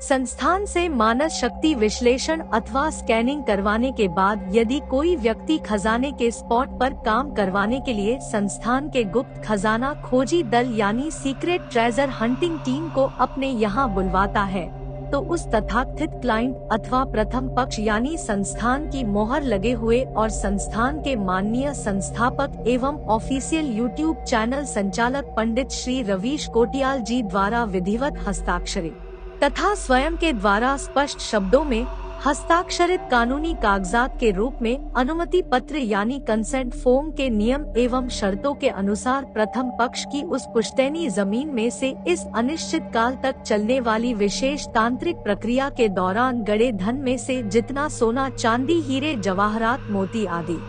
संस्थान से मानस शक्ति विश्लेषण अथवा स्कैनिंग करवाने के बाद यदि कोई व्यक्ति खजाने के स्पॉट पर काम करवाने के लिए संस्थान के गुप्त खजाना खोजी दल यानी सीक्रेट ट्रेजर हंटिंग टीम को अपने यहाँ बुलवाता है, तो उस तथाकथित क्लाइंट अथवा प्रथम पक्ष यानी संस्थान की मोहर लगे हुए और संस्थान के माननीय संस्थापक एवं ऑफिशियल यूट्यूब चैनल संचालक पंडित श्री रवीश कोटियाल जी द्वारा विधिवत हस्ताक्षरित तथा स्वयं के द्वारा स्पष्ट शब्दों में हस्ताक्षरित कानूनी कागजात के रूप में अनुमति पत्र यानी कंसेंट फॉर्म के नियम एवं शर्तों के अनुसार प्रथम पक्ष की उस पुश्तैनी जमीन में से इस अनिश्चित काल तक चलने वाली विशेष तांत्रिक प्रक्रिया के दौरान गड़े धन में से जितना सोना चांदी हीरे जवाहरात मोती आदि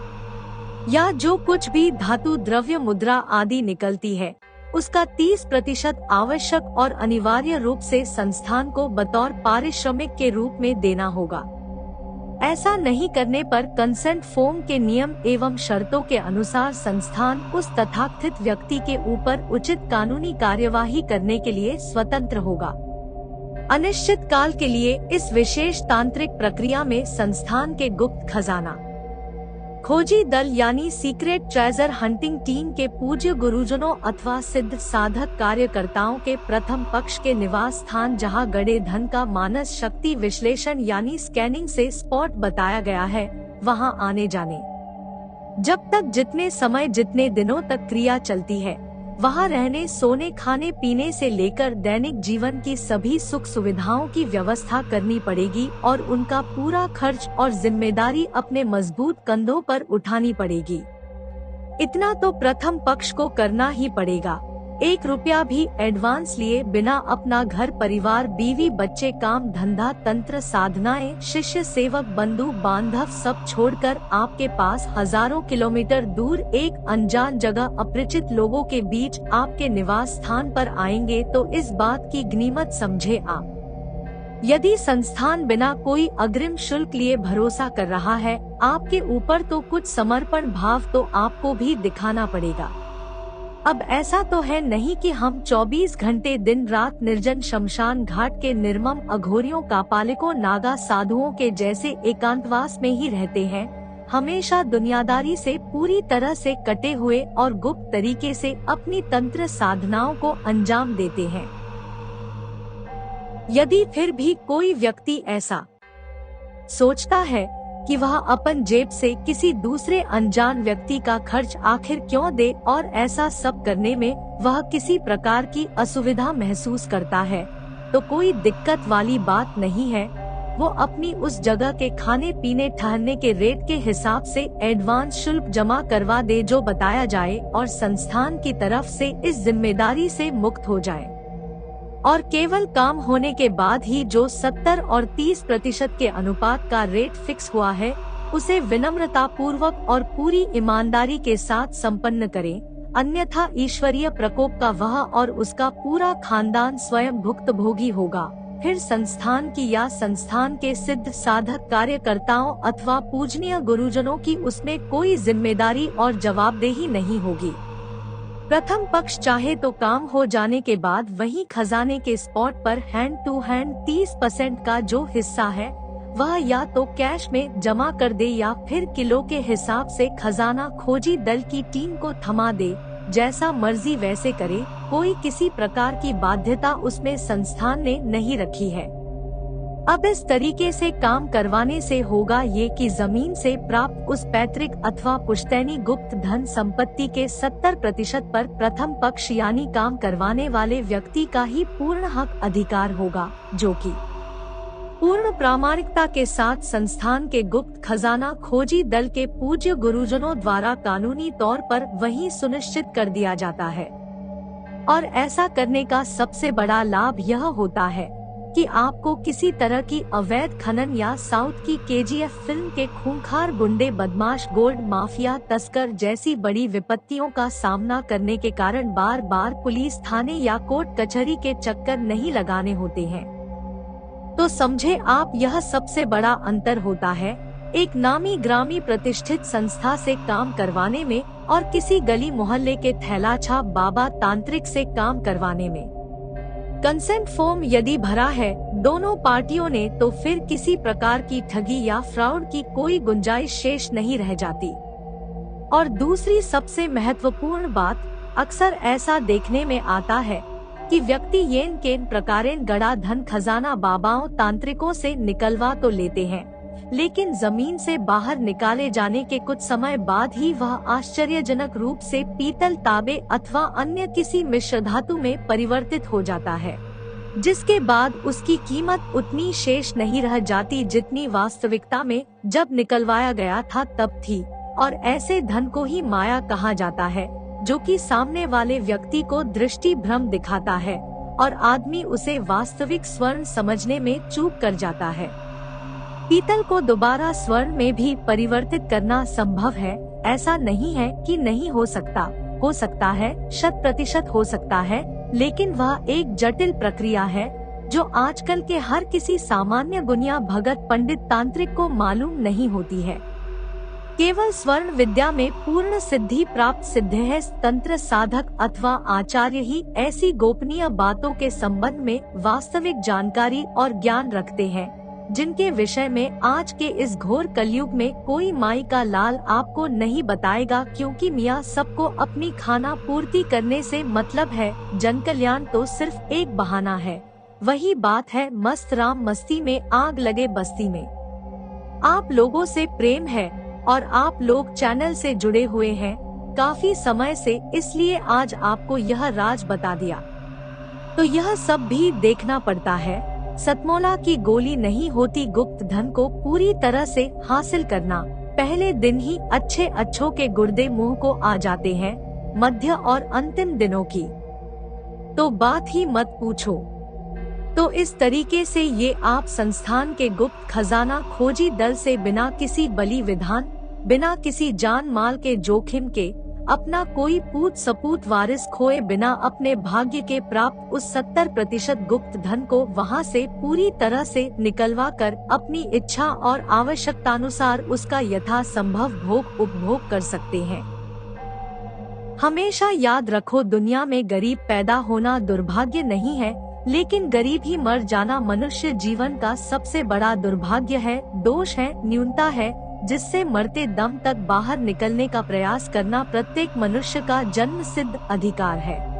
या जो कुछ भी धातु द्रव्य मुद्रा आदि निकलती है उसका 30% आवश्यक और अनिवार्य रूप से संस्थान को बतौर पारिश्रमिक के रूप में देना होगा। ऐसा नहीं करने पर कंसेंट फॉर्म के नियम एवं शर्तों के अनुसार संस्थान उस तथाकथित व्यक्ति के ऊपर उचित कानूनी कार्यवाही करने के लिए स्वतंत्र होगा। अनिश्चित काल के लिए इस विशेष तांत्रिक प्रक्रिया में संस्थान के गुप्त खजाना खोजी दल यानी सीक्रेट ट्रेजर हंटिंग टीम के पूज्य गुरुजनों अथवा सिद्ध साधक कार्यकर्ताओं के प्रथम पक्ष के निवास स्थान जहां गड़े धन का मानस शक्ति विश्लेषण यानी स्कैनिंग से स्पॉट बताया गया है वहां आने जाने जब तक जितने समय जितने दिनों तक क्रिया चलती है वहां रहने सोने खाने पीने से लेकर दैनिक जीवन की सभी सुख सुविधाओं की व्यवस्था करनी पड़ेगी और उनका पूरा खर्च और जिम्मेदारी अपने मजबूत कंधों पर उठानी पड़ेगी। इतना तो प्रथम पक्ष को करना ही पड़ेगा। 1 रुपया भी एडवांस लिए बिना अपना घर परिवार बीवी बच्चे काम धंधा तंत्र साधनाएं शिष्य सेवक बंधु बांधव सब छोड़कर आपके पास हजारों किलोमीटर दूर एक अनजान जगह अपरिचित लोगों के बीच आपके निवास स्थान पर आएंगे तो इस बात की गनीमत समझे आप। यदि संस्थान बिना कोई अग्रिम शुल्क लिए भरोसा कर रहा है आपके ऊपर तो कुछ समर्पण भाव तो आपको भी दिखाना पड़ेगा। अब ऐसा तो है नहीं कि हम 24 घंटे दिन रात निर्जन शमशान घाट के निर्मम अघोरियों कापालिकों नागा साधुओं के जैसे एकांतवास में ही रहते हैं, हमेशा दुनियादारी से पूरी तरह से कटे हुए और गुप्त तरीके से अपनी तंत्र साधनाओं को अंजाम देते हैं। यदि फिर भी कोई व्यक्ति ऐसा सोचता है कि वह अपन जेब से किसी दूसरे अनजान व्यक्ति का खर्च आखिर क्यों दे और ऐसा सब करने में वह किसी प्रकार की असुविधा महसूस करता है तो कोई दिक्कत वाली बात नहीं है। वो अपनी उस जगह के खाने पीने ठहरने के रेट के हिसाब से एडवांस शुल्क जमा करवा दे जो बताया जाए और संस्थान की तरफ से इस जिम्मेदारी से मुक्त हो जाए और केवल काम होने के बाद ही जो 70 और 30% के अनुपात का रेट फिक्स हुआ है उसे विनम्रता पूर्वक और पूरी ईमानदारी के साथ संपन्न करें, अन्यथा ईश्वरीय प्रकोप का वह और उसका पूरा खानदान स्वयं भुक्तभोगी होगा। फिर संस्थान की या संस्थान के सिद्ध साधक कार्यकर्ताओं अथवा पूजनीय गुरुजनों की उसमें कोई जिम्मेदारी और जवाबदेही नहीं होगी। प्रथम पक्ष चाहे तो काम हो जाने के बाद वहीं खजाने के स्पॉट पर हैंड टू हैंड 30% का जो हिस्सा है वह या तो कैश में जमा कर दे या फिर किलो के हिसाब से खजाना खोजी दल की टीम को थमा दे, जैसा मर्जी वैसे करे। कोई किसी प्रकार की बाध्यता उसमें संस्थान ने नहीं रखी है। अब इस तरीके से काम करवाने से होगा ये कि जमीन से प्राप्त उस पैतृक अथवा पुश्तैनी गुप्त धन संपत्ति के 70% पर प्रथम पक्ष यानी काम करवाने वाले व्यक्ति का ही पूर्ण हक अधिकार होगा, जो कि पूर्ण प्रामाणिकता के साथ संस्थान के गुप्त खजाना खोजी दल के पूज्य गुरुजनों द्वारा कानूनी तौर पर वही सुनिश्चित कर दिया जाता है। और ऐसा करने का सबसे बड़ा लाभ यह होता है कि आपको किसी तरह की अवैध खनन या साउथ की KGF फिल्म के खूंखार गुंडे बदमाश गोल्ड माफिया तस्कर जैसी बड़ी विपत्तियों का सामना करने के कारण बार बार पुलिस थाने या कोर्ट कचहरी के चक्कर नहीं लगाने होते हैं। तो समझे आप, यह सबसे बड़ा अंतर होता है एक नामी ग्रामी प्रतिष्ठित संस्था से काम करवाने में और किसी गली मोहल्ले के थैलाछाप बाबा तांत्रिक से काम करवाने में। कंसेंट फॉर्म यदि भरा है दोनों पार्टियों ने तो फिर किसी प्रकार की ठगी या फ्रॉड की कोई गुंजाइश शेष नहीं रह जाती। और दूसरी सबसे महत्वपूर्ण बात, अक्सर ऐसा देखने में आता है कि व्यक्ति येन केन प्रकारेण गड़ा धन खजाना बाबाओं तांत्रिकों से निकलवा तो लेते हैं, लेकिन जमीन से बाहर निकाले जाने के कुछ समय बाद ही वह आश्चर्यजनक रूप से पीतल, तांबे अथवा अन्य किसी मिश्र धातु में परिवर्तित हो जाता है, जिसके बाद उसकी कीमत उतनी शेष नहीं रह जाती जितनी वास्तविकता में जब निकलवाया गया था तब थी। और ऐसे धन को ही माया कहा जाता है, जो कि सामने वाले व्यक्ति को दृष्टि भ्रम दिखाता है और आदमी उसे वास्तविक स्वर्ण समझने में चूक कर जाता है। पीतल को दोबारा स्वर्ण में भी परिवर्तित करना संभव है, ऐसा नहीं है कि नहीं हो सकता है 100% हो सकता है, लेकिन वह एक जटिल प्रक्रिया है जो आजकल के हर किसी सामान्य गुनिया भगत पंडित तांत्रिक को मालूम नहीं होती है। केवल स्वर्ण विद्या में पूर्ण सिद्धि प्राप्त सिद्धेह तंत्र साधक अथवा आचार्य ही ऐसी गोपनीय बातों के संबंध में वास्तविक जानकारी और ज्ञान रखते हैं, जिनके विषय में आज के इस घोर कलयुग में कोई माई का लाल आपको नहीं बताएगा, क्योंकि मियाँ सबको अपनी खाना पूर्ति करने से मतलब है, जन कल्याण तो सिर्फ एक बहाना है। वही बात है मस्त राम मस्ती में आग लगे बस्ती में। आप लोगों से प्रेम है और आप लोग चैनल से जुड़े हुए हैं काफी समय से, इसलिए आज आपको यह राज बता दिया। तो यह सब भी देखना पड़ता है। सतमौला की गोली नहीं होती गुप्त धन को पूरी तरह से हासिल करना। पहले दिन ही अच्छों के गुर्दे मुंह को आ जाते हैं, मध्य और अंतिम दिनों की तो बात ही मत पूछो। तो इस तरीके से ये आप संस्थान के गुप्त खजाना खोजी दल से बिना किसी बलि विधान, बिना किसी जान माल के जोखिम के, अपना कोई पूत सपूत वारिस खोए बिना अपने भाग्य के प्राप्त उस 70% गुप्त धन को वहां से पूरी तरह से निकलवा कर अपनी इच्छा और आवश्यकतानुसार उसका यथासंभव भोग उपभोग कर सकते हैं। हमेशा याद रखो, दुनिया में गरीब पैदा होना दुर्भाग्य नहीं है, लेकिन गरीब ही मर जाना मनुष्य जीवन का सबसे बड़ा दुर्भाग्य है, दोष है, न्यूनता है, जिससे मरते दम तक बाहर निकलने का प्रयास करना प्रत्येक मनुष्य का जन्म सिद्ध अधिकार है।